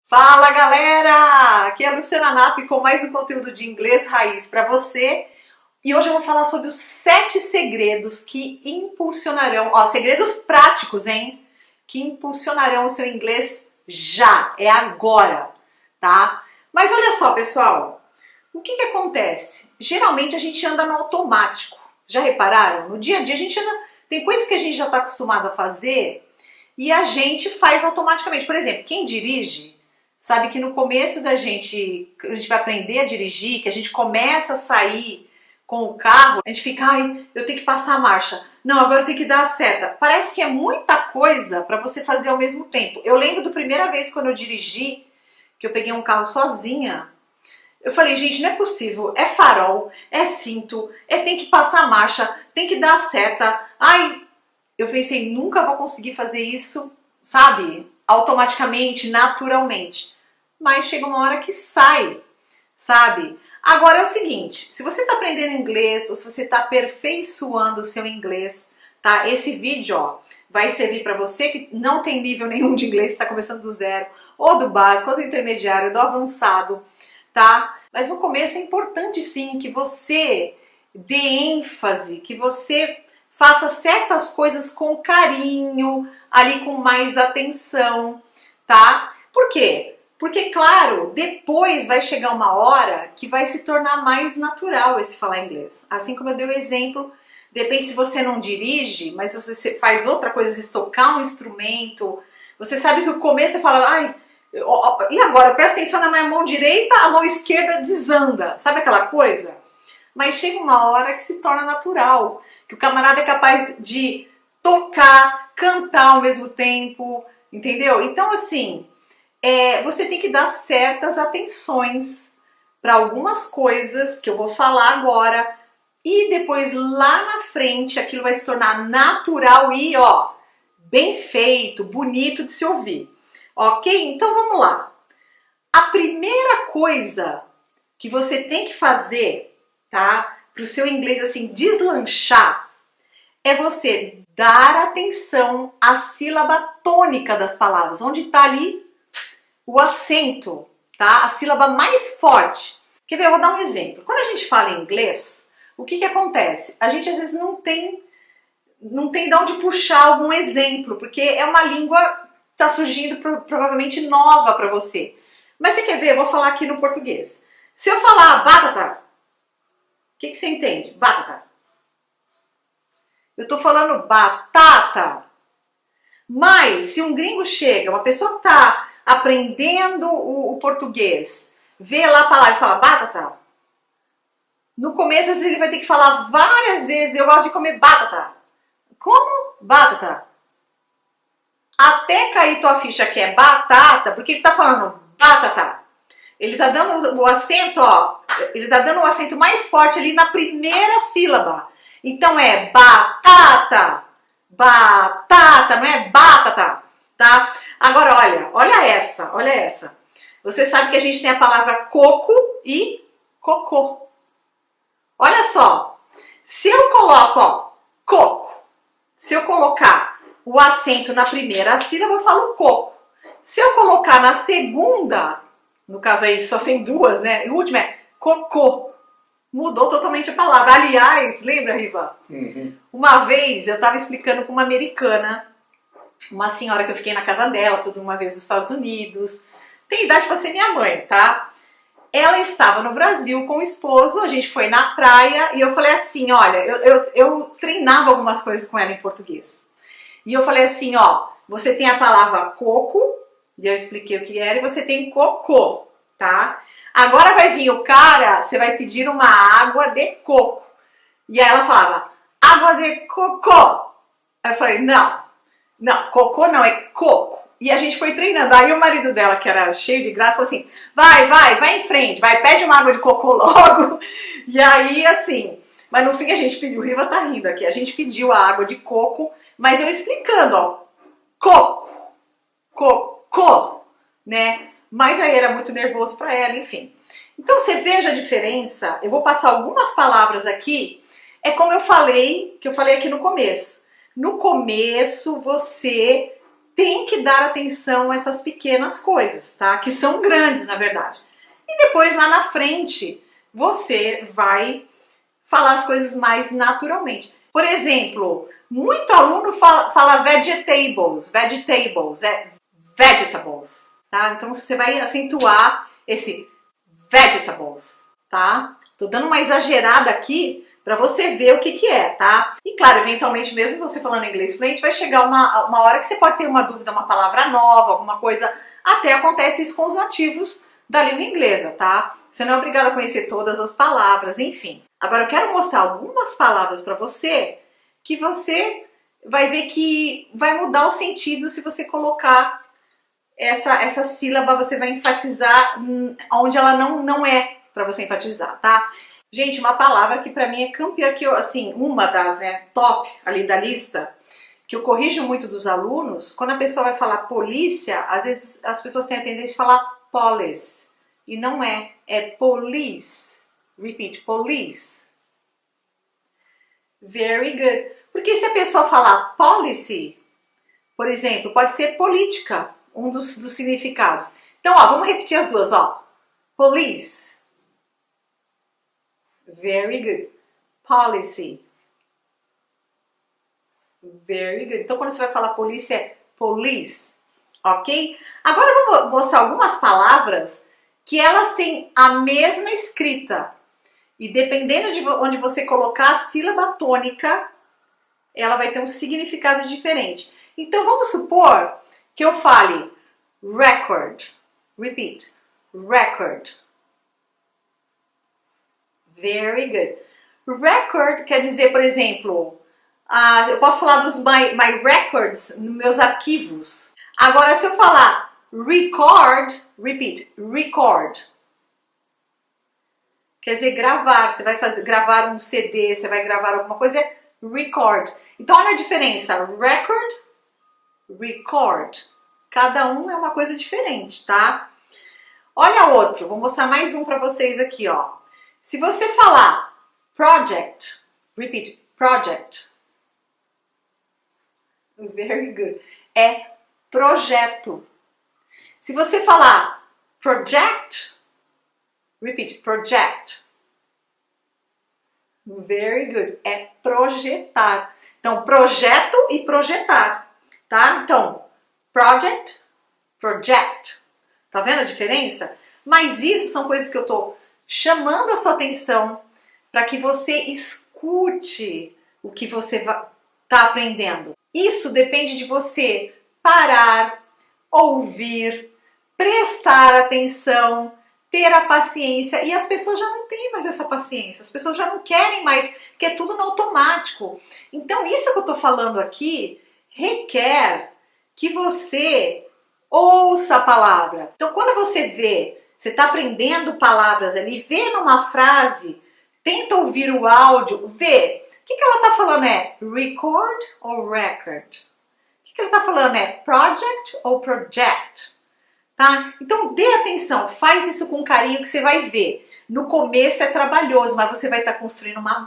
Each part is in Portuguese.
Fala galera! Aqui é a Luciana Nap com mais um conteúdo de inglês raiz para você. E hoje eu vou falar sobre os 7 segredos que impulsionarão, segredos práticos, hein? Que impulsionarão o seu inglês já, é agora, tá? Mas olha só, pessoal, o que acontece? Geralmente a gente anda no automático. Já repararam? No dia a dia a gente anda, tem coisas que a gente já está acostumado a fazer e a gente faz automaticamente. Por exemplo, quem dirige sabe que no começo a gente vai aprender a dirigir, que a gente começa a sair com o carro, a gente fica, ai, eu tenho que passar a marcha. Não, agora eu tenho que dar a seta. Parece que é muita coisa para você fazer ao mesmo tempo. Eu lembro da primeira vez quando eu dirigi, que eu peguei um carro sozinha. Eu falei, gente, não é possível. É farol, é cinto, tem que passar a marcha, tem que dar a seta. Ai, eu pensei, nunca vou conseguir fazer isso, sabe? Automaticamente, naturalmente. Mas chega uma hora que sai, sabe? Agora é o seguinte, se você está aprendendo inglês ou se você está aperfeiçoando o seu inglês, tá? Esse vídeo, ó, vai servir para você que não tem nível nenhum de inglês, está começando do zero, ou do básico, ou do intermediário, do avançado, tá? Mas no começo é importante sim que você dê ênfase, que você faça certas coisas com carinho, ali com mais atenção, tá? Por quê? Porque, claro, depois vai chegar uma hora que vai se tornar mais natural esse falar inglês. Assim como eu dei o exemplo, de repente se você não dirige, mas você faz outra coisa, se tocar um instrumento, você sabe que no começo você fala, ai, e agora? Presta atenção na minha mão direita, a mão esquerda desanda. Sabe aquela coisa? Mas chega uma hora que se torna natural, que o camarada é capaz de tocar, cantar ao mesmo tempo, entendeu? Então, assim, você tem que dar certas atenções para algumas coisas que eu vou falar agora e depois lá na frente aquilo vai se tornar natural e, ó, bem feito, bonito de se ouvir. Ok? Então vamos lá. A primeira coisa que você tem que fazer, tá? Para o seu inglês assim deslanchar, é você dar atenção à sílaba tônica das palavras, onde está ali o acento, tá? A sílaba mais forte. Quer ver? Eu vou dar um exemplo. Quando a gente fala em inglês, o que acontece? A gente às vezes não tem de onde puxar algum exemplo, porque é uma língua que está surgindo provavelmente nova para você. Mas você quer ver? Eu vou falar aqui no português. Se eu falar batata, o que você entende? Batata. Eu estou falando batata. Mas se um gringo chega, uma pessoa que está aprendendo o português, vê lá a palavra e fala batata, no começo ele vai ter que falar várias vezes, eu gosto de comer batata. Como? Batata. Até cair tua ficha que é batata, porque ele está falando batata. Ele está dando o acento, ó, ele está dando o acento mais forte ali na primeira sílaba. Então é batata, batata, não é batata, tá? Agora olha essa. Você sabe que a gente tem a palavra coco e cocô. Olha só, se eu coloco, ó, coco, se eu colocar o acento na primeira sílaba, eu falo coco. Se eu colocar na segunda, no caso aí só tem duas, né? E o último é cocô. Mudou totalmente a palavra. Aliás, lembra, Riva? Uhum. Uma vez eu estava explicando para uma americana, uma senhora que eu fiquei na casa dela, tudo uma vez nos Estados Unidos. Tem idade para ser minha mãe, tá? Ela estava no Brasil com o esposo, a gente foi na praia e eu falei assim, olha, eu treinava algumas coisas com ela em português. E eu falei assim, ó, você tem a palavra coco, e eu expliquei o que era, e você tem cocô, tá? Agora vai vir o cara, você vai pedir uma água de coco. E aí ela falava, água de cocô. Aí eu falei, não, cocô não, é coco. E a gente foi treinando. Aí o marido dela, que era cheio de graça, falou assim, vai em frente, vai, pede uma água de cocô logo. E aí, assim, mas no fim a gente pediu, o Riva tá rindo aqui, a gente pediu a água de coco, mas eu explicando, ó, coco, cocô, né? Mas aí era muito nervoso para ela, enfim. Então você veja a diferença, eu vou passar algumas palavras aqui, é como eu falei, que eu falei aqui no começo. No começo você tem que dar atenção a essas pequenas coisas, tá? Que são grandes, na verdade. E depois, lá na frente, você vai falar as coisas mais naturalmente. Por exemplo, muito aluno fala vegetables, é vegetables, tá? Então você vai acentuar esse vegetables, tá? Tô dando uma exagerada aqui para você ver o que é, tá? E claro, eventualmente, mesmo você falando inglês fluente, vai chegar uma hora que você pode ter uma dúvida, uma palavra nova, alguma coisa. Até acontece isso com os nativos da língua inglesa, tá? Você não é obrigado a conhecer todas as palavras, enfim. Agora eu quero mostrar algumas palavras para você que você vai ver que vai mudar o sentido se você colocar essa sílaba, você vai enfatizar onde ela não é para você enfatizar, tá? Gente, uma palavra que para mim é campeã, que eu, assim, uma das, né, top ali da lista, que eu corrijo muito dos alunos, quando a pessoa vai falar polícia, às vezes as pessoas têm a tendência de falar police, e não é police. Repeat, police. Very good. Porque se a pessoa falar policy, por exemplo, pode ser política, um dos significados. Então, ó, vamos repetir as duas, ó. Police. Very good. Policy. Very good. Então, quando você vai falar polícia, é police. Ok? Agora eu vou mostrar algumas palavras que elas têm a mesma escrita. E dependendo de onde você colocar a sílaba tônica, ela vai ter um significado diferente. Então, vamos supor que eu fale record. Repeat. Record. Very good. Record quer dizer, por exemplo, eu posso falar dos my records, meus arquivos. Agora, se eu falar record, repeat, record. Quer dizer, gravar. Você vai gravar um CD, você vai gravar alguma coisa, é record. Então, olha a diferença. Record, record. Cada um é uma coisa diferente, tá? Olha outro. Vou mostrar mais um para vocês aqui, ó. Se você falar project, repeat, project. Very good. É projeto. Se você falar project, repeat, project. Very good. É projetar. Então, projeto e projetar, tá? Então, project, project. Tá vendo a diferença? Mas isso são coisas que eu tô chamando a sua atenção para que você escute o que você está aprendendo. Isso depende de você parar, ouvir, prestar atenção, ter a paciência. E as pessoas já não têm mais essa paciência, as pessoas já não querem mais, que é tudo no automático. Então isso que eu estou falando aqui requer que você ouça a palavra. Então quando você vê, você está aprendendo palavras ali, vê numa frase, tenta ouvir o áudio, vê. O que ela está falando é record ou record? O que ela está falando é project ou project? Tá? Então dê atenção, faz isso com carinho que você vai ver. No começo é trabalhoso, mas você vai estar construindo uma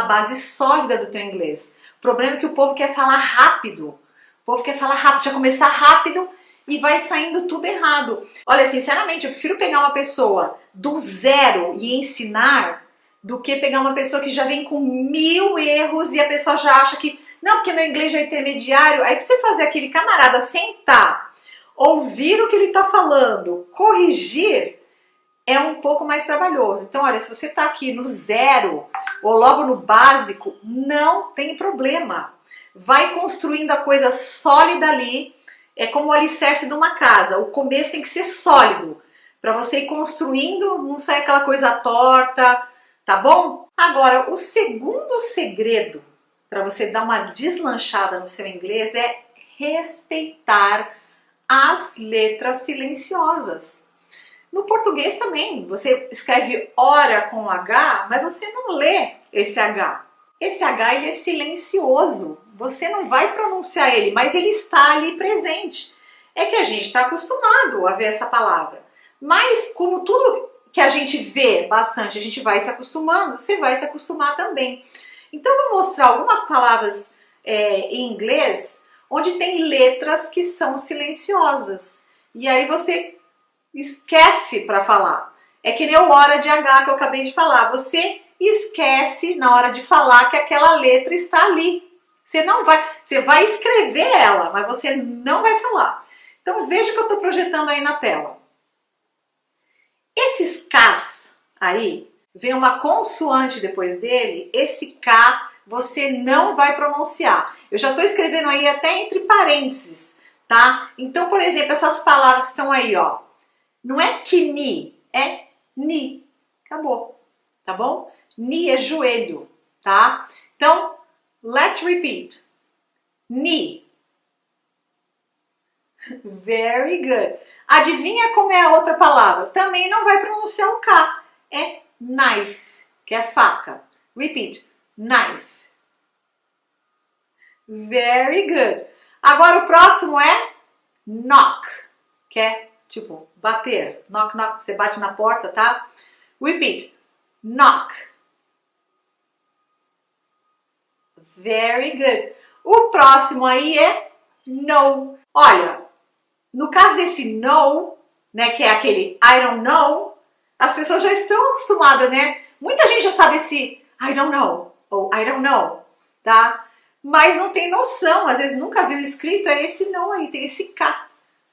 base sólida do teu inglês. O problema é que o povo quer falar rápido. O povo quer falar rápido, já começar rápido e vai saindo tudo errado. Olha, sinceramente, eu prefiro pegar uma pessoa do zero e ensinar do que pegar uma pessoa que já vem com 1000 erros e a pessoa já acha que, não, porque meu inglês já é intermediário. Aí pra você fazer aquele camarada sentar, ouvir o que ele está falando, corrigir, é um pouco mais trabalhoso. Então, olha, se você está aqui no zero ou logo no básico, não tem problema. Vai construindo a coisa sólida ali. É como o alicerce de uma casa. O começo tem que ser sólido. Para você ir construindo, não sair aquela coisa torta, tá bom? Agora, o segundo segredo para você dar uma deslanchada no seu inglês é respeitar as letras silenciosas. No português também, você escreve hora com H, mas você não lê esse H. Esse H ele é silencioso, você não vai pronunciar ele, mas ele está ali presente. É que a gente está acostumado a ver essa palavra. Mas como tudo que a gente vê bastante, a gente vai se acostumando, você vai se acostumar também. Então eu vou mostrar algumas palavras em inglês onde tem letras que são silenciosas. E aí você esquece para falar. É que nem o hora de H que eu acabei de falar. Você esquece na hora de falar que aquela letra está ali. Você vai escrever ela, mas você não vai falar. Então veja que eu estou projetando aí na tela. Esses Ks aí, vem uma consoante depois dele, esse K você não vai pronunciar. Eu já estou escrevendo aí até entre parênteses, tá? Então, por exemplo, essas palavras que estão aí, ó. Não é kni, é ni. Acabou, tá bom? Ni é joelho, tá? Então, let's repeat. Ni. Very good. Adivinha como é a outra palavra? Também não vai pronunciar o K. É knife, que é faca. Repeat. Knife. Very good. Agora o próximo é knock, que é tipo bater. Knock, knock, você bate na porta, tá? Repeat. Knock. Very good. O próximo aí é no. Olha, no caso desse no, né, que é aquele I don't know, as pessoas já estão acostumadas, né? Muita gente já sabe esse I don't know ou I don't know, tá? Mas não tem noção, às vezes nunca viu escrito, é esse não aí, tem esse K,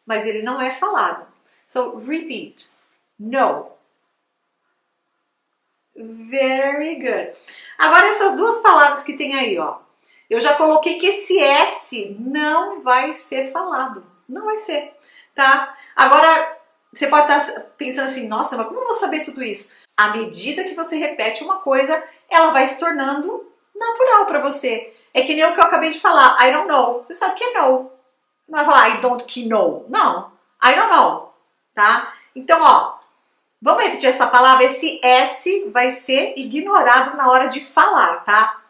mas ele não é falado. So, repeat. No. Very good. Agora essas duas palavras que tem aí, ó. Eu já coloquei que esse S não vai ser falado. Não vai ser, tá? Agora, você pode estar pensando assim, nossa, mas como eu vou saber tudo isso? À medida que você repete uma coisa, ela vai se tornando natural para você. É que nem o que eu acabei de falar, I don't know. Você sabe que é no. Não vai falar I don't know. Não, I don't know, tá? Então, ó, vamos repetir essa palavra. Esse S vai ser ignorado na hora de falar, tá?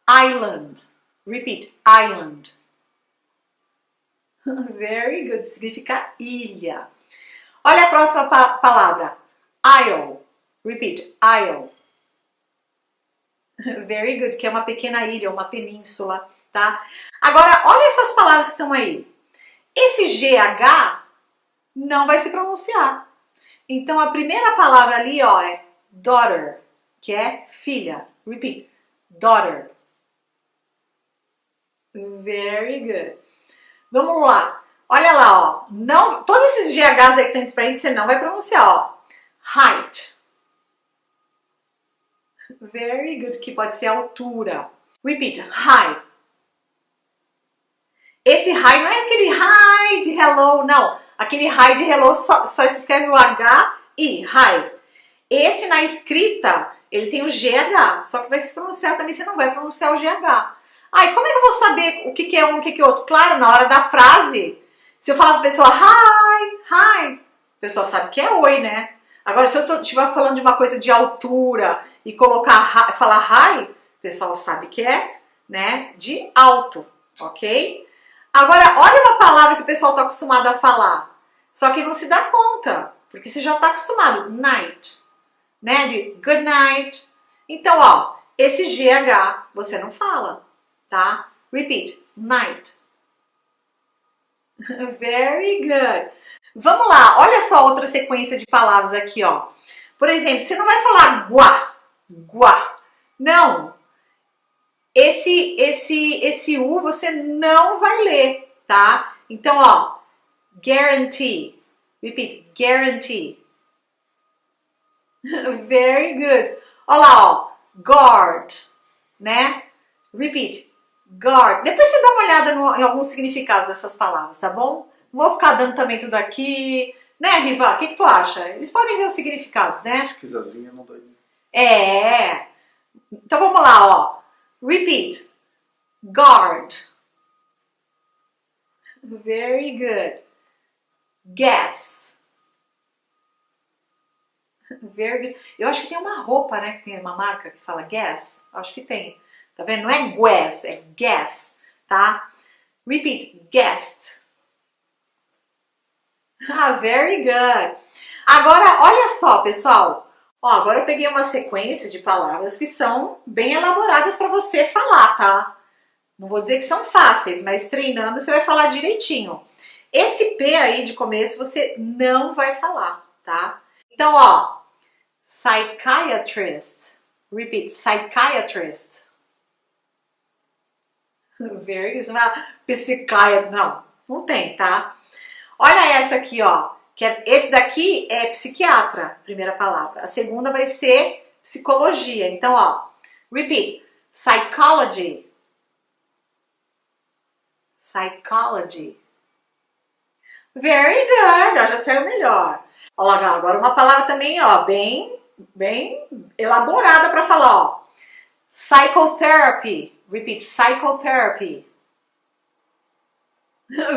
Island. Repeat, island. Very good, significa ilha. Olha a próxima palavra, isle. Repeat, isle. Very good, que é uma pequena ilha, uma península, tá? Agora, olha essas palavras que estão aí. Esse GH não vai se pronunciar. Então, a primeira palavra ali, ó, é daughter, que é filha. Repeat, daughter. Very good. Vamos lá. Olha lá, ó. Não, todos esses GHs aí que tem entre parênteses, você não vai pronunciar, ó. Height. Very good, que pode ser altura. Repeat, high. Esse high não é aquele high de hello, não. Aquele high de hello só se escreve o H-I, high. Esse na escrita, ele tem o GH, só que vai se pronunciar também, você não vai pronunciar o GH. Ai, como é que eu vou saber o que é um e o que é outro? Claro, na hora da frase, se eu falar para a pessoa hi, hi, a pessoa sabe que é oi, né? Agora, se eu estiver falando de uma coisa de altura e falar hi, o pessoal sabe que é, né, de alto, ok? Agora, olha uma palavra que o pessoal está acostumado a falar, só que não se dá conta, porque você já está acostumado, night, né, de good night. Então, ó, esse GH você não fala, tá? Repeat, night. Very good. Vamos lá, olha só outra sequência de palavras aqui, ó. Por exemplo, você não vai falar guá, guá. Não. Esse U você não vai ler, tá? Então, ó, guarantee. Repeat, guarantee. Very good. Olha lá, ó, guard, né? Repeat, guard. Depois você dá uma olhada em alguns significados dessas palavras, tá bom? Não vou ficar dando também tudo aqui. Né, Riva? O que tu acha? Eles podem ver os significados, né? Pesquisazinha não dói. É. Então vamos lá, ó. Repeat. Guard. Very good. Guess. Very good. Eu acho que tem uma roupa, né? Que tem uma marca que fala guess. Acho que tem. Tá vendo? Não é guess, é guess, tá? Repeat. Guest. Ah, very good. Agora, olha só, pessoal. Ó, agora eu peguei uma sequência de palavras que são bem elaboradas para você falar, tá? Não vou dizer que são fáceis, mas treinando você vai falar direitinho. Esse P aí de começo você não vai falar, tá? Então, ó, psychiatrist. Repeat, psychiatrist. Very good. Psiquiatra. Não tem, tá? Olha essa aqui, ó. Esse daqui é psiquiatra, primeira palavra. A segunda vai ser psicologia. Então, ó, repeat. Psychology. Psychology. Very good. Ó, já saiu melhor. Olha lá, agora uma palavra também, ó, bem elaborada para falar, ó. Psychotherapy. Repeat, psychotherapy.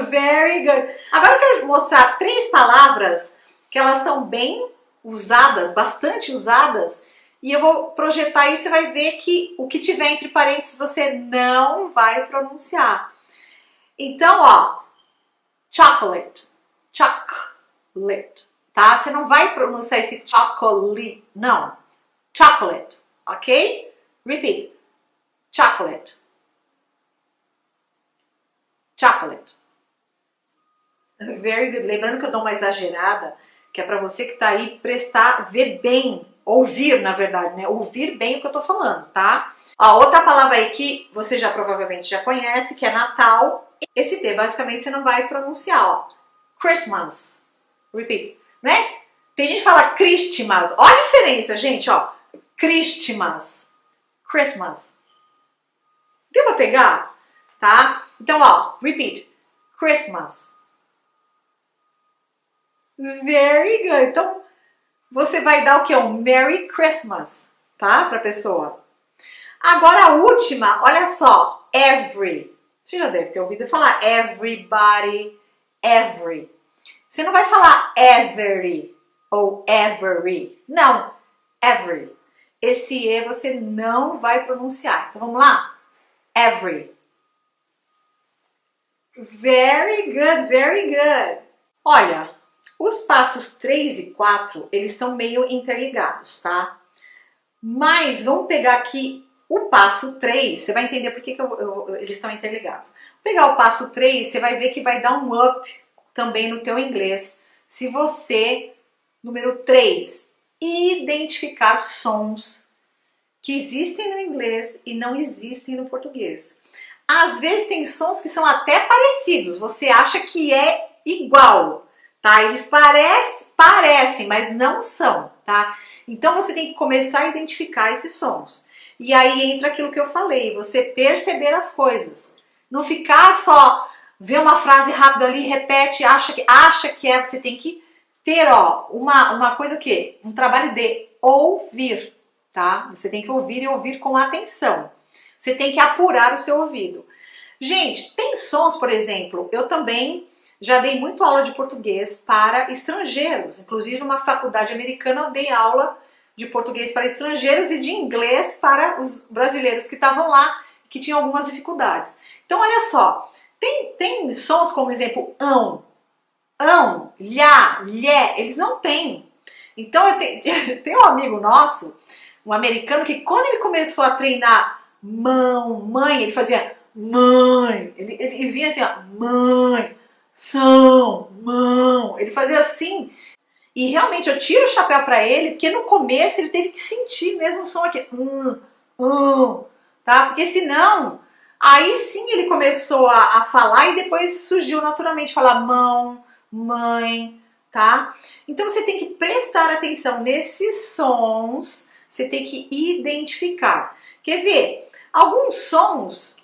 Very good. Agora eu quero mostrar 3 palavras que elas são bem usadas, bastante usadas, e eu vou projetar e você vai ver que o que tiver entre parênteses você não vai pronunciar. Então, ó, chocolate, chocolate, tá? Você não vai pronunciar esse chocolate, não. Chocolate, ok? Repeat. Chocolate. Chocolate. Very good. Lembrando que eu dou uma exagerada, que é para você que tá aí prestar, ver bem, ouvir, na verdade, né? Ouvir bem o que eu tô falando, tá? Ó, outra palavra aí que você já provavelmente já conhece, que é Natal. Esse T, basicamente, você não vai pronunciar, ó. Christmas. Repeat. Né? Tem gente que fala Christmas. Olha a diferença, gente, ó. Christmas. Christmas. Deu pra pegar? Tá? Então, ó, repeat. Christmas. Very good. Então, você vai dar o que? Um Merry Christmas, tá? Pra pessoa. Agora a última, olha só. Every. Você já deve ter ouvido falar everybody, every. Você não vai falar every ou every. Não, every. Esse E você não vai pronunciar. Então, vamos lá? Every. Very good, very good. Olha, os passos 3 e 4, eles estão meio interligados, tá? Mas vamos pegar aqui o passo 3, você vai entender por que eles estão interligados. Vou pegar o passo 3, você vai ver que vai dar um up também no teu inglês. Se você, número 3, identificar sons que existem no inglês e não existem no português. Às vezes tem sons que são até parecidos, você acha que é igual, tá? Eles parecem, mas não são, tá? Então você tem que começar a identificar esses sons. E aí entra aquilo que eu falei, você perceber as coisas. Não ficar só, ver uma frase rápida ali, repete, acha que é, você tem que ter, ó, uma coisa o quê? Um trabalho de ouvir, tá? Você tem que ouvir e ouvir com atenção. Você tem que apurar o seu ouvido. Gente, tem sons, por exemplo, eu também já dei muito aula de português para estrangeiros. Inclusive, numa faculdade americana, eu dei aula de português para estrangeiros e de inglês para os brasileiros que estavam lá, que tinham algumas dificuldades. Então, olha só, tem sons como, exemplo, lhá, lhé, eles não têm. Então, tem um amigo nosso, um americano, que quando ele começou a treinar mãe, ele fazia mãe, ele vinha assim, ó, mãe, são, mão, ele fazia assim, e realmente eu tiro o chapéu para ele, porque no começo ele teve que sentir mesmo o som aqui, tá? Porque senão, aí sim ele começou a falar e depois surgiu naturalmente falar mão, mãe, tá? Então você tem que prestar atenção nesses sons, você tem que identificar. Quer ver? Alguns sons,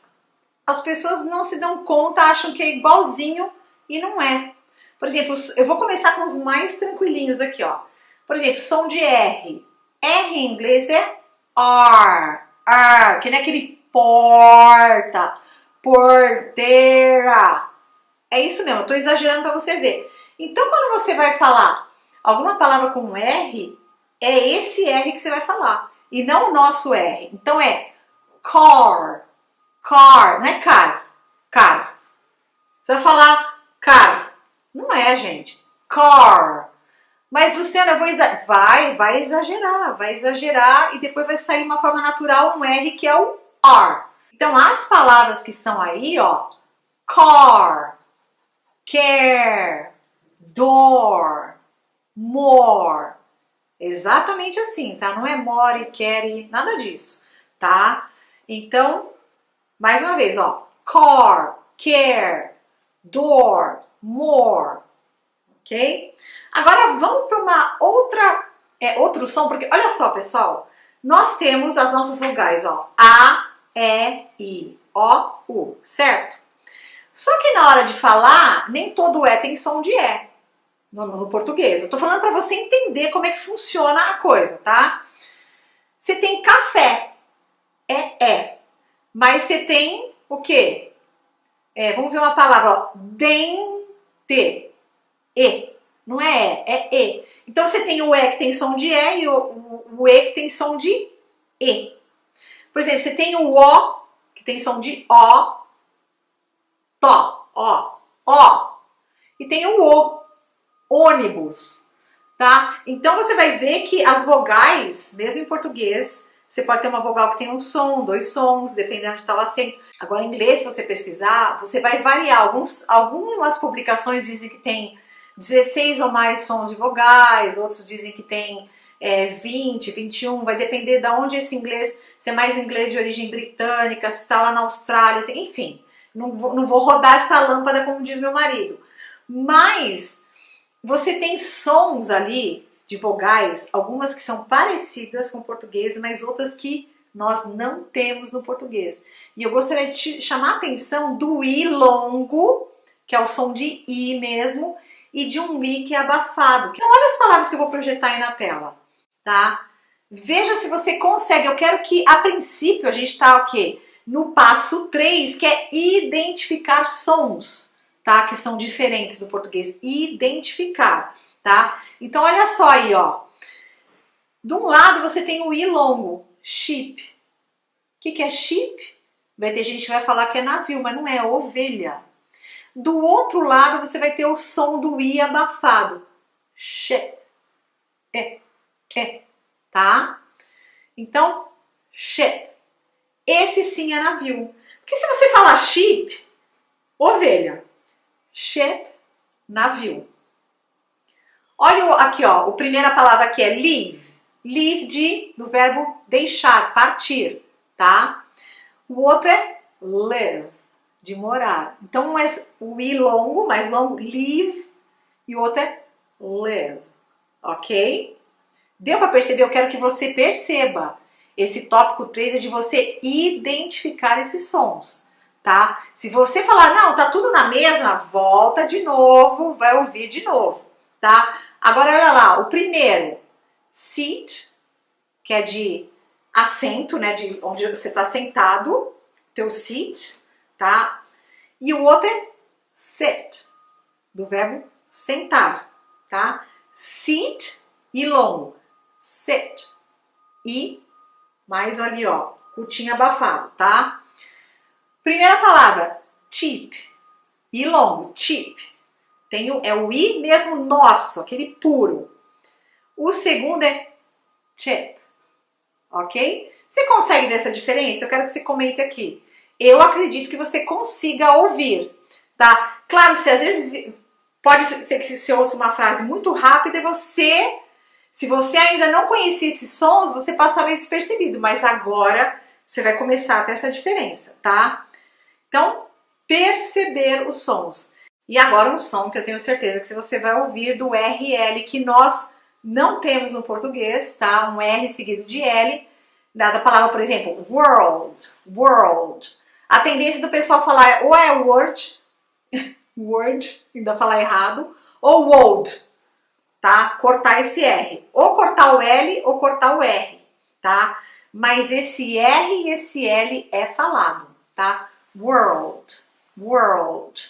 as pessoas não se dão conta, acham que é igualzinho e não é. Por exemplo, eu vou começar com os mais tranquilinhos aqui, ó. Por exemplo, som de R. R em inglês é R, que nem aquele porta, porteira. É isso mesmo, eu tô exagerando para você ver. Então, quando você vai falar alguma palavra com R, é esse R que você vai falar, e não o nosso R. Então é car, não é car. Você vai falar car. Não é, gente. Car. Mas, Luciana, eu vou exagerar. Vai exagerar e depois vai sair uma forma natural, um R que é o R. Então, as palavras que estão aí, ó, car, care, door, more. Exatamente assim, tá? Não é more, care, nada disso, tá? Então, mais uma vez, ó, car, care, door, more, ok? Agora vamos para uma outro som, porque olha só, pessoal, nós temos as nossas vogais, ó, A, E, I, O, U, certo? Só que na hora de falar, nem todo E tem som de E no português. Eu tô falando para você entender como é que funciona a coisa, tá? Você tem café, é. Mas você tem o quê? Vamos ver uma palavra, ó, dente, E. Não é E. Então você tem o E que tem som de E e o E que tem som de E. Por exemplo, você tem o O que tem som de O, Tó, Ó. E tem o O, ônibus, tá? Então você vai ver que as vogais, mesmo em português, você pode ter uma vogal que tem um som, dois sons, dependendo de tal acento. Agora, em inglês, se você pesquisar, você vai variar. Algumas publicações dizem que tem 16 ou mais sons de vogais, outros dizem que tem 20, 21, vai depender de onde esse inglês, se é mais um inglês de origem britânica, se está lá na Austrália, assim, enfim. Não vou rodar essa lâmpada, como diz meu marido. Mas você tem sons ali de vogais, algumas que são parecidas com o português, mas outras que nós não temos no português. E eu gostaria de te chamar a atenção do I longo, que é o som de I mesmo, e de um I que é abafado. Então, olha as palavras que eu vou projetar aí na tela, tá? Veja se você consegue. Eu quero que, a princípio, a gente tá o quê? No passo 3, que é identificar sons, tá? Que são diferentes do português. Identificar, tá? Então, olha só aí, ó. De um lado, você tem o I longo, sheep. O que é sheep? Vai ter gente que vai falar que é navio, mas não é, ovelha. Do outro lado, você vai ter o som do I abafado. She. Tá? Então, sheep. Esse sim é navio. Porque se você falar sheep, ovelha. Sheep, navio. Olha aqui, ó. A primeira palavra aqui é leave. Leave do verbo deixar, partir, tá? O outro é live, de morar. Então, o I longo, mais longo, live, e o outro é live, ok? Deu para perceber? Eu quero que você perceba. Esse tópico 3 é de você identificar esses sons, tá? Se você falar, não, tá tudo na mesma, volta de novo, vai ouvir de novo, tá? Agora, olha lá, o primeiro, seat, que é de assento, né, de onde você está sentado, teu seat, tá? E o outro é sit, do verbo sentar, tá? Sit e longo, sit. E mais ali, ó, curtinho abafado, tá? Primeira palavra, cheap, I longo, cheap. É o I mesmo nosso, aquele puro. O segundo é chip, ok? Você consegue ver essa diferença? Eu quero que você comente aqui. Eu acredito que você consiga ouvir, tá? Claro, se às vezes pode ser que você ouça uma frase muito rápida e se você ainda não conhecia esses sons, você passa meio despercebido, mas agora você vai começar a ter essa diferença, tá? Então, perceber os sons. E agora um som que eu tenho certeza que você vai ouvir do RL, que nós não temos no português, tá? Um R seguido de L, da palavra, por exemplo, world, world. A tendência do pessoal falar ou é word, word, ainda falar errado, ou world, tá? Cortar esse R. Ou cortar o L ou cortar o R, tá? Mas esse R e esse L é falado, tá? World, world.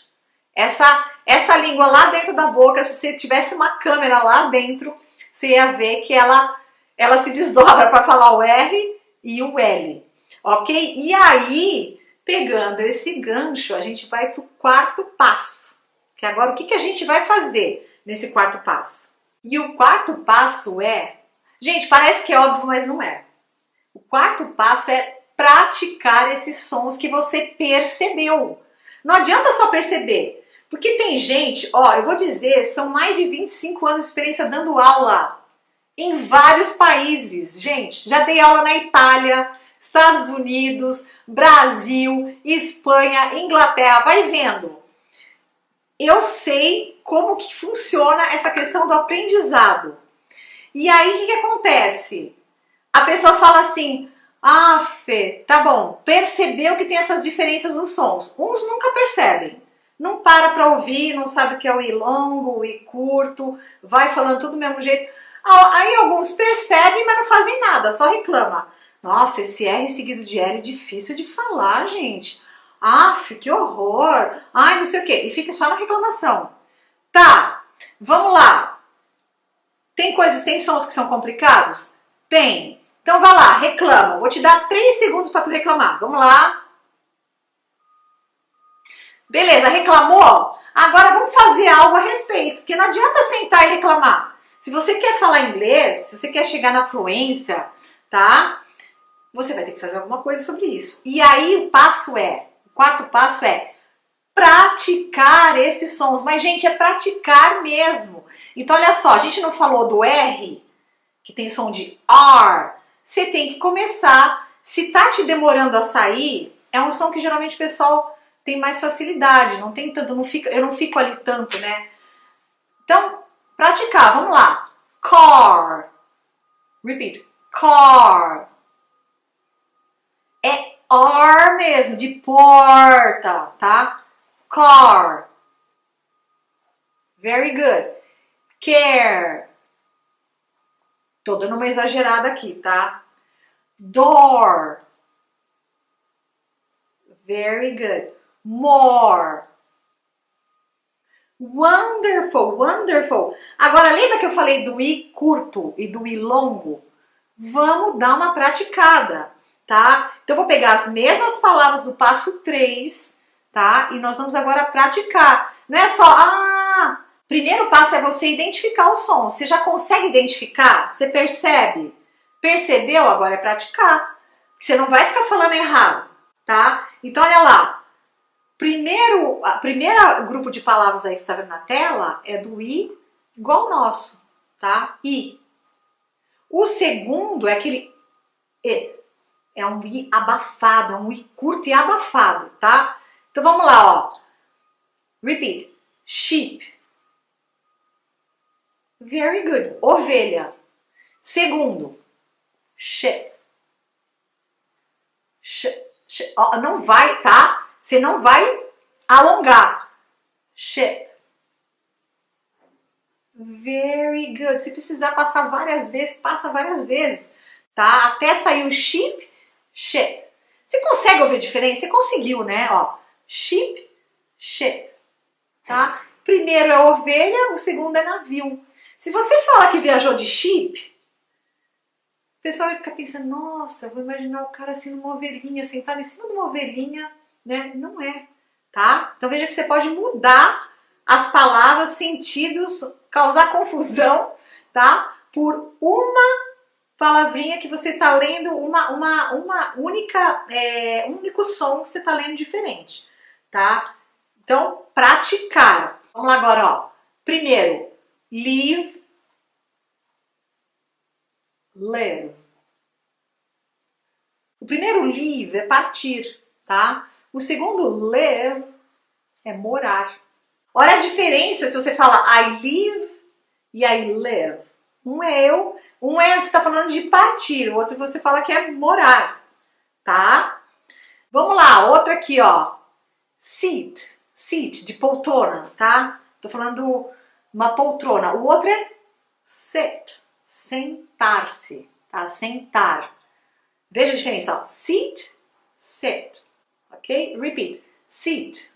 Essa língua lá dentro da boca, se você tivesse uma câmera lá dentro, você ia ver que ela se desdobra para falar o R e o L, ok? E aí, pegando esse gancho, a gente vai para o quarto passo. Que agora, o que a gente vai fazer nesse quarto passo? E o quarto passo é... Gente, parece que é óbvio, mas não é. O quarto passo é praticar esses sons que você percebeu. Não adianta só perceber, porque tem gente, ó, eu vou dizer, são mais de 25 anos de experiência dando aula em vários países. Gente, já dei aula na Itália, Estados Unidos, Brasil, Espanha, Inglaterra, vai vendo. Eu sei como que funciona essa questão do aprendizado. E aí, o que acontece? A pessoa fala assim, ah, Fê, tá bom, percebeu que tem essas diferenças nos sons. Uns nunca percebem. Não para ouvir, não sabe o que é o I longo, o I curto, vai falando tudo do mesmo jeito. Aí alguns percebem, mas não fazem nada, só reclama. Nossa, esse R seguido de L é difícil de falar, gente. Aff, que horror. Ai, não sei o quê. E fica só na reclamação. Tá, vamos lá. Tem sons que são complicados? Tem. Então vai lá, reclama. Vou te dar 3 segundos para tu reclamar. Vamos lá. Beleza, reclamou? Agora vamos fazer algo a respeito, porque não adianta sentar e reclamar. Se você quer falar inglês, se você quer chegar na fluência, tá? Você vai ter que fazer alguma coisa sobre isso. E aí o quarto passo é praticar esses sons. Mas, gente, é praticar mesmo. Então, olha só, a gente não falou do R, que tem som de R. Você tem que começar. Se tá te demorando a sair, é um som que geralmente o pessoal tem mais facilidade. Não tem tanto, eu não fico ali tanto, né? Então, praticar. Vamos lá. Car. Repeat. Car. É R mesmo, de porta, tá? Car. Very good. Care. Tô dando uma exagerada aqui, tá? Door. Very good. More. Wonderful, wonderful. Agora, lembra que eu falei do I curto e do I longo? Vamos dar uma praticada, tá? Então, eu vou pegar as mesmas palavras do passo 3, tá? E nós vamos agora praticar. Não é só, primeiro passo é você identificar o som. Você já consegue identificar? Você percebe? Percebeu? Agora é praticar. Você não vai ficar falando errado, tá? Então, olha lá. A primeira grupo de palavras aí que você está vendo na tela é do I igual ao nosso, tá? I. O segundo é aquele E. É um I abafado, é um I curto e abafado, tá? Então vamos lá, ó. Repeat. Sheep. Very good. Ovelha. Segundo. Sheep. Ó, não vai, tá? Você não vai alongar. Sheep. Very good. Se precisar passar várias vezes, passa várias vezes, tá? Até sair o sheep, sheep. Você consegue ouvir a diferença? Você conseguiu, né? Ó, sheep, sheep, tá? Primeiro é ovelha, o segundo é navio. Se você fala que viajou de sheep, o pessoal vai ficar pensando, nossa, vou imaginar o cara assim numa ovelhinha, sentado em cima de uma ovelhinha, né? Não é, tá? Então veja que você pode mudar as palavras, sentidos, causar confusão, tá? Por uma palavrinha que você está lendo, uma única, um único som que você está lendo diferente, tá? Então, praticar. Vamos lá agora, ó. Primeiro, live, live. O primeiro live é partir, tá? O segundo live é morar. Olha a diferença se você fala I live e I live. Um é você está falando de partir, o outro você fala que é morar, tá? Vamos lá, outra aqui, ó. Seat, seat, de poltrona, tá? Tô falando uma poltrona. O outro é sit, sentar-se, tá? Sentar. Veja a diferença, ó. Seat, sit, ok? Repeat, seat.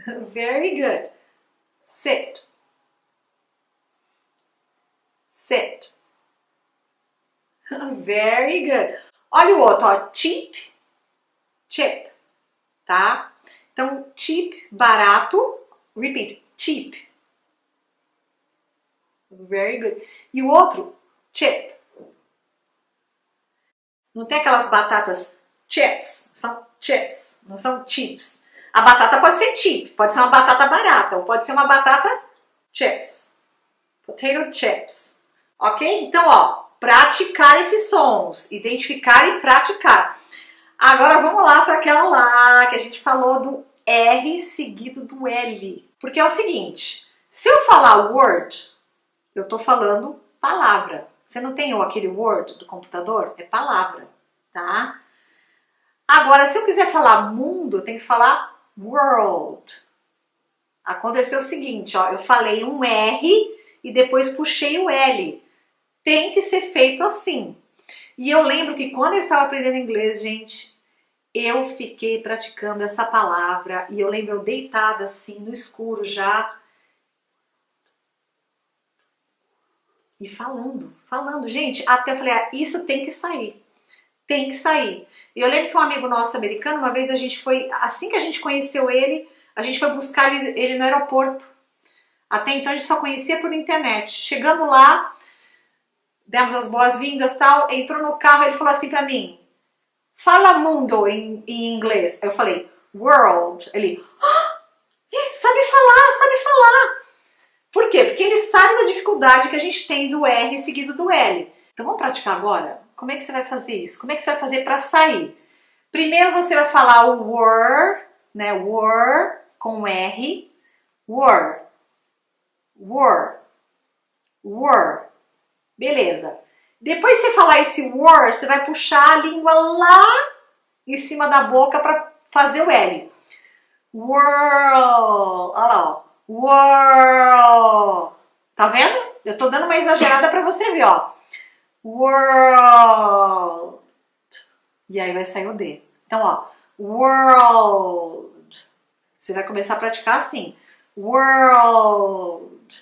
Very good. Sit. Sit. Very good. Olha o outro, ó. Cheap, chip, tá? Então, cheap, barato. Repeat, cheap. Very good. E o outro, chip. Não tem aquelas batatas chips, são chips, não são chips. A batata pode ser chip, pode ser uma batata barata, ou pode ser uma batata chips. Potato chips. Ok? Então, ó, praticar esses sons, identificar e praticar. Agora vamos lá para aquela lá que a gente falou do R seguido do L. Porque é o seguinte, se eu falar word, eu estou falando palavra. Você não tem aquele word do computador? É palavra, tá? Agora, se eu quiser falar mundo, eu tenho que falar world. Aconteceu o seguinte, ó, eu falei um R e depois puxei o L. Tem que ser feito assim. E eu lembro que quando eu estava aprendendo inglês, gente, eu fiquei praticando essa palavra e eu lembro eu deitada assim no escuro já e falando. Gente, até eu falei, ah, isso tem que sair. Tem que sair. E eu lembro que um amigo nosso americano, uma vez a gente foi, assim que a gente conheceu ele, a gente foi buscar ele no aeroporto. Até então a gente só conhecia por internet. Chegando lá, demos as boas-vindas, tal, entrou no carro, ele falou assim pra mim, fala mundo em inglês. Eu falei, world. Ele, sabe falar. Por quê? Porque ele sabe da dificuldade que a gente tem do R seguido do L. Então vamos praticar agora? Como é que você vai fazer isso? Como é que você vai fazer para sair? Primeiro você vai falar o were, né? Were com R. Were. Beleza. Depois que você falar esse were, você vai puxar a língua lá em cima da boca para fazer o L. World. Olha lá, ó. World. Tá vendo? Eu tô dando uma exagerada para você ver, ó. World. E aí vai sair o D. Então, ó. World. Você vai começar a praticar assim. World.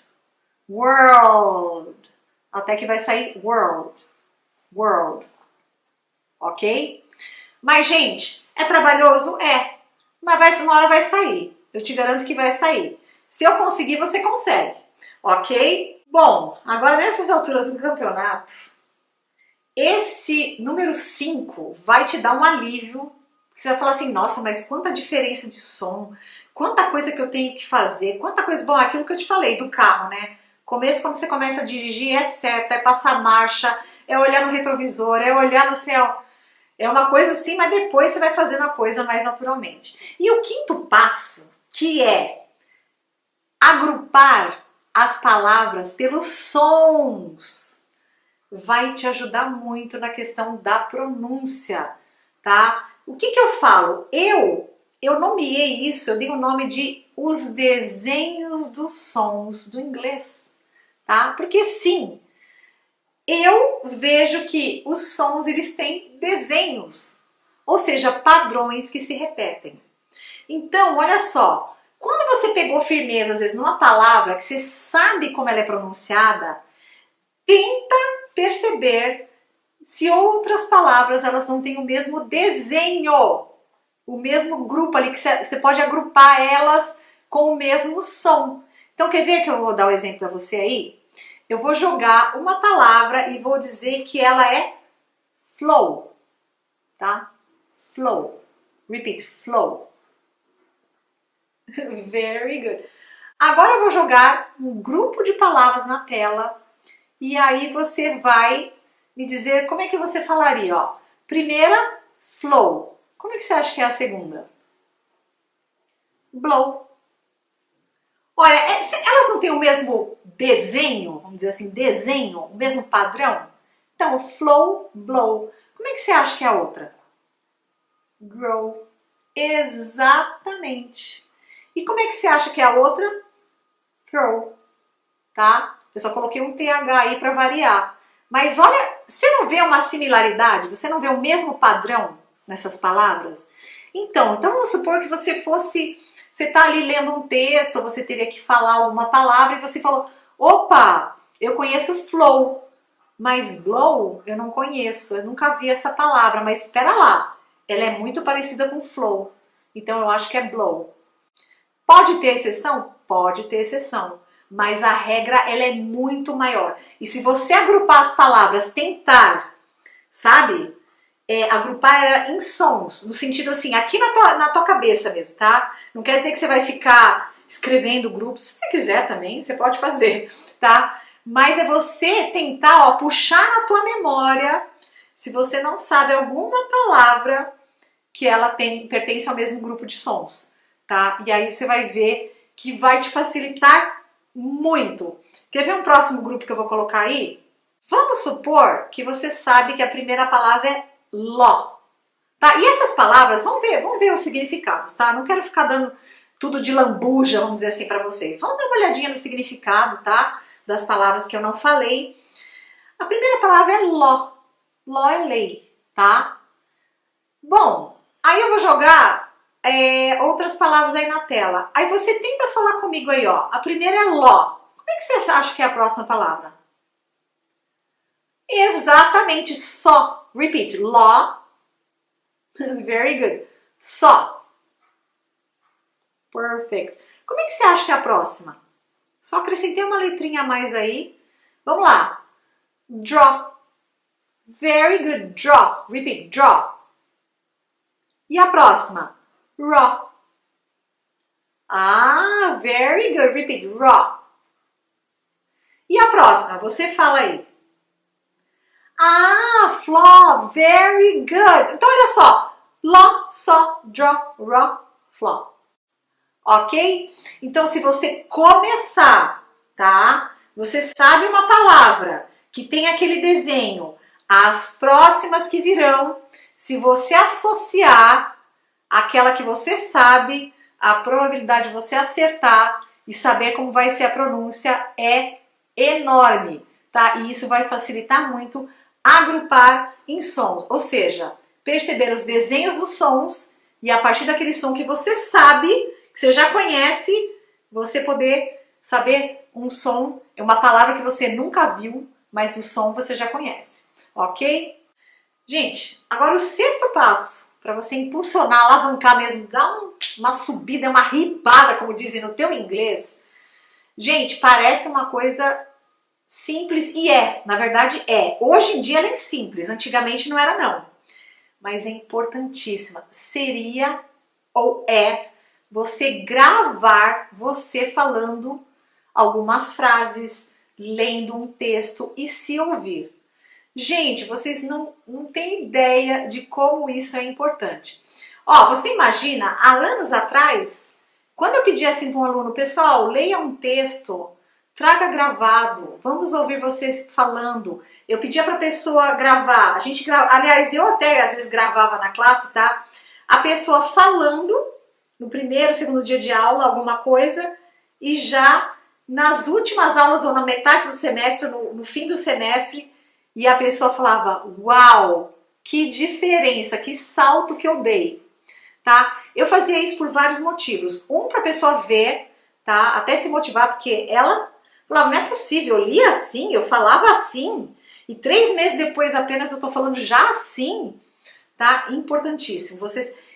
Até que vai sair world. Ok? Mas, gente, é trabalhoso? É. Mas uma hora vai sair. Eu te garanto que vai sair. Se eu conseguir, você consegue. Ok? Bom, agora nessas alturas do campeonato, esse número 5 vai te dar um alívio. Você vai falar assim, nossa, mas quanta diferença de som, quanta coisa que eu tenho que fazer, quanta coisa... Bom, aquilo que eu te falei do carro, né? Começo, quando você começa a dirigir, é seta, é passar marcha, é olhar no retrovisor, é olhar no céu. É uma coisa assim, mas depois você vai fazendo a coisa mais naturalmente. E o quinto passo, que é agrupar as palavras pelos sons, vai te ajudar muito na questão da pronúncia, tá? O que eu falo? Eu nomeei isso, eu dei o nome de os desenhos dos sons do inglês, tá? Porque sim, eu vejo que os sons, eles têm desenhos, ou seja, padrões que se repetem. Então, olha só, quando você pegou firmeza, às vezes, numa palavra que você sabe como ela é pronunciada, tenta perceber se outras palavras elas não têm o mesmo desenho, o mesmo grupo ali, que você pode agrupar elas com o mesmo som. Então, quer ver que eu vou dar o exemplo para você aí? Eu vou jogar uma palavra e vou dizer que ela é flow, tá? Flow. Repeat, flow. Very good. Agora eu vou jogar um grupo de palavras na tela e aí você vai me dizer como é que você falaria, ó. Primeira, flow. Como é que você acha que é a segunda? Blow. Olha, elas não têm o mesmo desenho, vamos dizer assim, desenho, o mesmo padrão? Então, flow, blow. Como é que você acha que é a outra? Grow. Exatamente. E como é que você acha que é a outra? Throw. Tá? Eu só coloquei um TH aí para variar. Mas olha, você não vê uma similaridade? Você não vê o mesmo padrão nessas palavras? Então vamos supor que você está ali lendo um texto, você teria que falar alguma palavra e você falou, opa, eu conheço flow, mas blow eu não conheço, eu nunca vi essa palavra, mas espera lá, ela é muito parecida com flow, então eu acho que é blow. Pode ter exceção? Pode ter exceção, mas a regra ela é muito maior. E se você agrupar as palavras, tentar, sabe? agrupar ela em sons, no sentido assim, aqui na tua cabeça mesmo, tá? Não quer dizer que você vai ficar escrevendo grupos, se você quiser também, você pode fazer, tá? Mas é você tentar, ó, puxar na tua memória, se você não sabe alguma palavra que ela pertence ao mesmo grupo de sons, tá? E aí você vai ver que vai te facilitar muito. Quer ver um próximo grupo que eu vou colocar aí? Vamos supor que você sabe que a primeira palavra é ló, tá? E essas palavras, vamos ver os significados, tá? Não quero ficar dando tudo de lambuja, vamos dizer assim, para vocês. Vamos dar uma olhadinha no significado, tá? Das palavras que eu não falei. A primeira palavra é ló. Ló é lei, tá? Bom, aí eu vou jogar outras palavras aí na tela. Aí você tenta falar comigo aí, ó. A primeira é ló. Como é que você acha que é a próxima palavra? Exatamente, só. Repeat, ló. Very good. Só. Perfect. Como é que você acha que é a próxima? Só acrescentei uma letrinha a mais aí. Vamos lá. Draw. Very good. Draw. Repeat, draw. E a próxima? Raw. Ah, very good. Repeat, raw. E a próxima? Você fala aí. Ah, flaw. Very good. Então, olha só. Law, só, draw, raw, flaw. Ok? Então, se você começar, tá? Você sabe uma palavra que tem aquele desenho, as próximas que virão, se você associar aquela que você sabe, a probabilidade de você acertar e saber como vai ser a pronúncia é enorme, tá? E isso vai facilitar muito agrupar em sons, ou seja, perceber os desenhos dos sons e a partir daquele som que você sabe, que você já conhece, você poder saber um som, é uma palavra que você nunca viu, mas o som você já conhece, ok? Gente, agora o sexto passo, para você impulsionar, alavancar mesmo, dar uma subida, uma ripada, como dizem no teu inglês. Gente, parece uma coisa simples e na verdade é. Hoje em dia ela é simples, antigamente não era não. Mas é importantíssima. Seria ou é você gravar você falando algumas frases, lendo um texto e se ouvir. Gente, vocês não têm ideia de como isso é importante. Ó, você imagina, há anos atrás, quando eu pedi assim para um aluno, pessoal, leia um texto, traga gravado, vamos ouvir vocês falando. Eu pedia para a pessoa gravar, aliás, eu até às vezes gravava na classe, tá? A pessoa falando no primeiro, segundo dia de aula, alguma coisa, e já nas últimas aulas ou na metade do semestre, no fim do semestre, e a pessoa falava, uau, que diferença, que salto que eu dei, tá? Eu fazia isso por vários motivos. Um, para a pessoa ver, tá? Até se motivar, porque ela falava, não é possível, eu li assim, eu falava assim, e 3 meses depois apenas eu tô falando já assim, tá? Importantíssimo.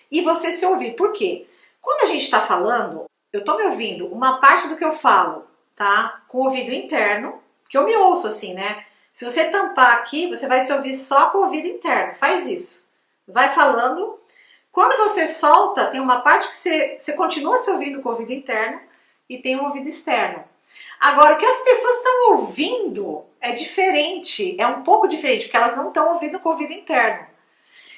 E você se ouvir. Por quê? Quando a gente tá falando, eu tô me ouvindo uma parte do que eu falo, tá? Com o ouvido interno, que eu me ouço assim, né? Se você tampar aqui, você vai se ouvir só com o ouvido interno. Faz isso. Vai falando. Quando você solta, tem uma parte que você continua se ouvindo com o ouvido interno e tem o ouvido externo. Agora, o que as pessoas estão ouvindo é diferente. É um pouco diferente, porque elas não estão ouvindo com o ouvido interno.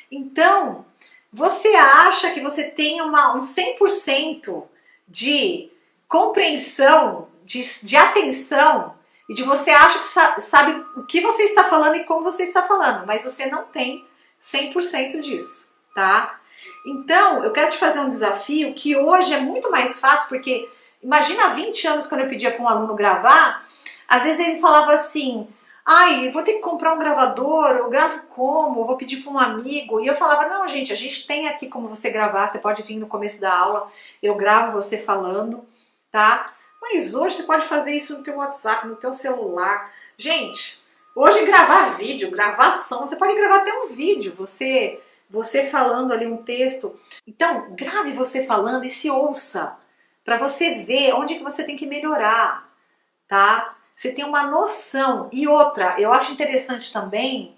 Então, você acha que você tem um 100% de compreensão, de atenção, e de você acha que sabe o que você está falando e como você está falando, mas você não tem 100% disso, tá? Então, eu quero te fazer um desafio que hoje é muito mais fácil, porque imagina há 20 anos quando eu pedia para um aluno gravar, às vezes ele falava assim, ai, eu vou ter que comprar um gravador, eu gravo como? Eu vou pedir para um amigo. E eu falava, não, gente, a gente tem aqui como você gravar, você pode vir no começo da aula, eu gravo você falando, tá? Mas hoje você pode fazer isso no teu WhatsApp, no teu celular. Gente, hoje gravar vídeo, gravar som, você pode gravar até um vídeo, você falando ali um texto. Então, grave você falando e se ouça, para você ver onde que você tem que melhorar, tá? Você tem uma noção. E outra, eu acho interessante também,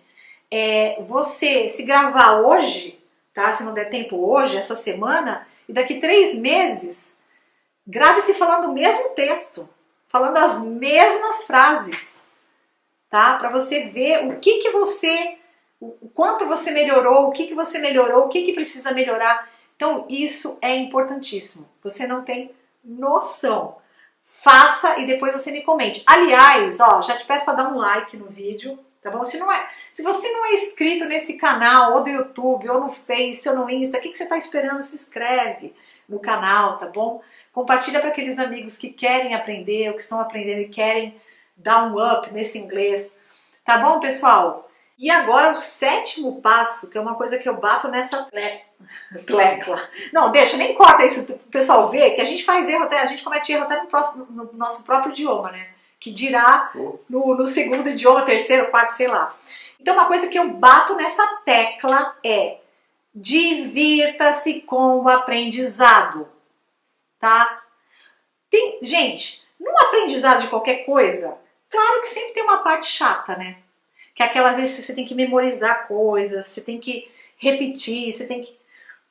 você se gravar hoje, tá? Se não der tempo hoje, essa semana, e daqui 3 meses, grave-se falando o mesmo texto, falando as mesmas frases, tá? Para você ver o quanto você melhorou, o que você melhorou, o que precisa melhorar. Então, isso é importantíssimo. Você não tem noção. Faça e depois você me comente. Aliás, ó, já te peço para dar um like no vídeo, tá bom? Se você não é inscrito nesse canal, ou do YouTube, ou no Face, ou no Insta, o que você está esperando? Se inscreve no canal, tá bom? Compartilha para aqueles amigos que querem aprender, ou que estão aprendendo e querem dar um up nesse inglês. Tá bom, pessoal? E agora o 7º passo, que é uma coisa que eu bato nessa tecla. Não, deixa, nem corta isso pro pessoal ver, que a gente faz erro até, a gente comete erro até no nosso próprio idioma, né? Que dirá no segundo idioma, terceiro, quarto, sei lá. Então uma coisa que eu bato nessa tecla é: divirta-se com o aprendizado, tá? Gente, no aprendizado de qualquer coisa, claro que sempre tem uma parte chata, né? Que aquelas vezes você tem que memorizar coisas, você tem que repetir,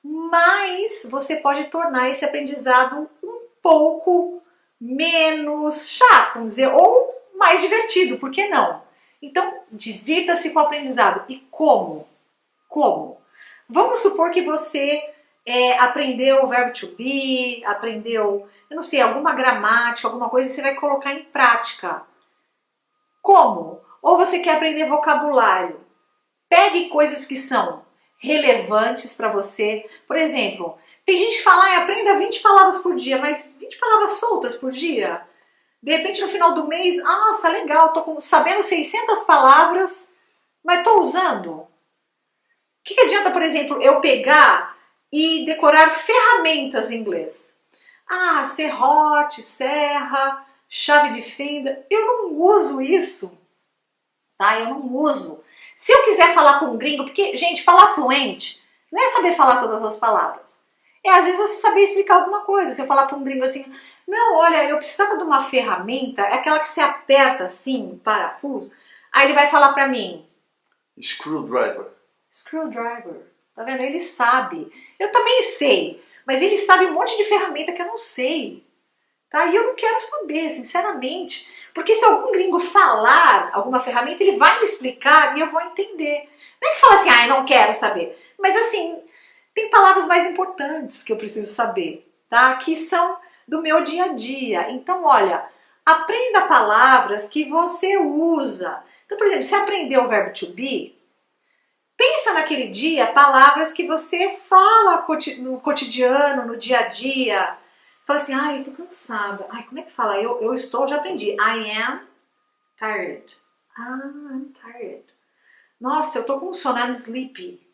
mas você pode tornar esse aprendizado um pouco menos chato, vamos dizer, ou mais divertido, por que não? Então, divirta-se com o aprendizado. E como? Como? Vamos supor que você aprendeu o verbo to be, aprendeu, eu não sei, alguma gramática, alguma coisa, e você vai colocar em prática. Como? Ou você quer aprender vocabulário? Pegue coisas que são relevantes para você. Por exemplo, tem gente que fala, aprenda 20 palavras por dia, mas 20 palavras soltas por dia? De repente no final do mês, nossa, legal, tô sabendo 600 palavras, mas tô usando. O que adianta, por exemplo, eu pegar e decorar ferramentas em inglês? Serrote, serra, chave de fenda. Eu não uso isso. Tá? Eu não uso. Se eu quiser falar com um gringo, porque, gente, falar fluente não é saber falar todas as palavras. Às vezes você saber explicar alguma coisa. Se eu falar para um gringo assim, não, olha, eu precisava de uma ferramenta, é aquela que se aperta assim, parafuso. Aí ele vai falar para mim: Screwdriver. Screwdriver. Tá vendo? Ele sabe. Eu também sei, mas ele sabe um monte de ferramenta que eu não sei. Tá? E eu não quero saber, sinceramente. Porque se algum gringo falar alguma ferramenta, ele vai me explicar e eu vou entender. Não é que fala assim, eu não quero saber. Mas assim, tem palavras mais importantes que eu preciso saber, tá? Que são do meu dia a dia. Então, olha, aprenda palavras que você usa. Então, por exemplo, se aprendeu o verbo to be, pensa naquele dia palavras que você fala no cotidiano, no dia a dia. Fala assim, eu tô cansada. Como é que fala? Eu estou, já aprendi. I am tired. I'm tired. Nossa, eu tô com sono, I'm sleepy.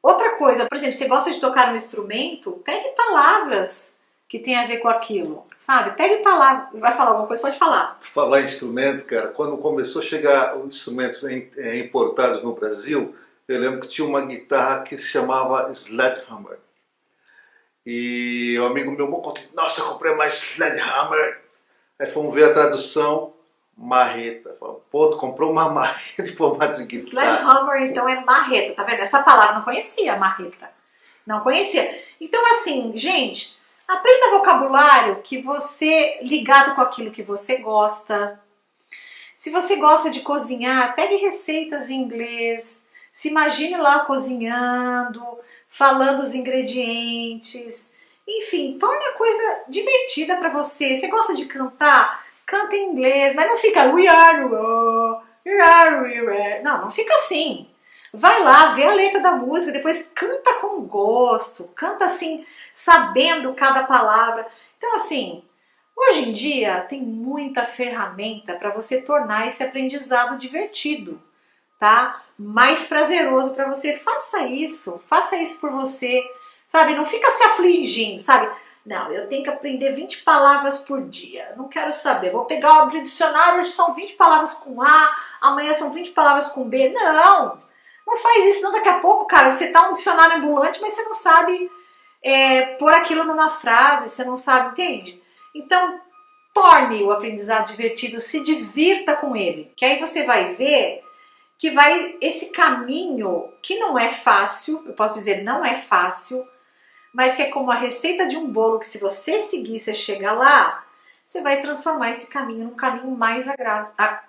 Outra coisa, por exemplo, você gosta de tocar um instrumento, pegue palavras que tem a ver com aquilo, sabe? Pegue palavras, vai falar alguma coisa, pode falar. Falar em instrumentos, cara, quando começou a chegar os instrumentos importados no Brasil, eu lembro que tinha uma guitarra que se chamava Sledgehammer. E o amigo meu contou, nossa, eu comprei mais Sledgehammer. Aí fomos ver a tradução, marreta. Pô, tu comprou uma marreta de formato de guitarra. Sledgehammer, então, é marreta, tá vendo? Essa palavra eu não conhecia, marreta. Não conhecia. Então, assim, gente, aprenda vocabulário que você, ligado com aquilo que você gosta. Se você gosta de cozinhar, pegue receitas em inglês. Se imagine lá cozinhando, falando os ingredientes, enfim, torne a coisa divertida para você. Você gosta de cantar? Canta em inglês, mas não fica não fica assim. Vai lá, vê a letra da música, depois canta com gosto, canta assim, sabendo cada palavra. Então assim, hoje em dia tem muita ferramenta para você tornar esse aprendizado divertido, tá? Mais prazeroso para você. Faça isso por você, sabe? Não fica se afligindo, sabe? Não, eu tenho que aprender 20 palavras por dia, não quero saber, vou pegar o dicionário, hoje são 20 palavras com A, amanhã são 20 palavras com B. Não faz isso, não. Daqui a pouco, cara, você tá um dicionário ambulante, mas você não sabe pôr aquilo numa frase, você não sabe, entende? Então, torne o aprendizado divertido, se divirta com ele, que aí você vai ver que vai, esse caminho que não é fácil, eu posso dizer não é fácil, mas que é como a receita de um bolo que se você seguir, você chega lá, você vai transformar esse caminho num caminho mais agradável.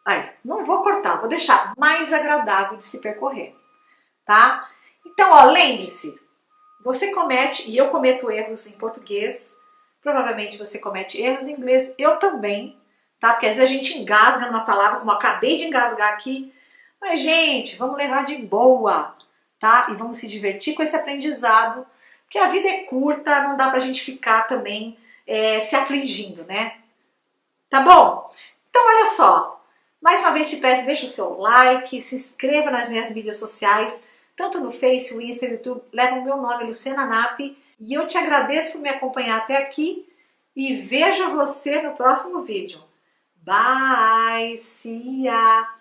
Ai, não vou cortar, vou deixar mais agradável de se percorrer, tá? Então, ó, lembre-se, você comete, e eu cometo erros em português, provavelmente você comete erros em inglês, eu também, tá? Porque às vezes a gente engasga numa palavra, como eu acabei de engasgar aqui, mas gente, vamos levar de boa, tá? E vamos se divertir com esse aprendizado, porque a vida é curta, não dá pra gente ficar também se afligindo, né? Tá bom? Então olha só, mais uma vez te peço, deixa o seu like, se inscreva nas minhas mídias sociais, tanto no Face, o Insta e o YouTube, levam o meu nome, Luciana Napp, e eu te agradeço por me acompanhar até aqui e vejo você no próximo vídeo. Bye! See ya!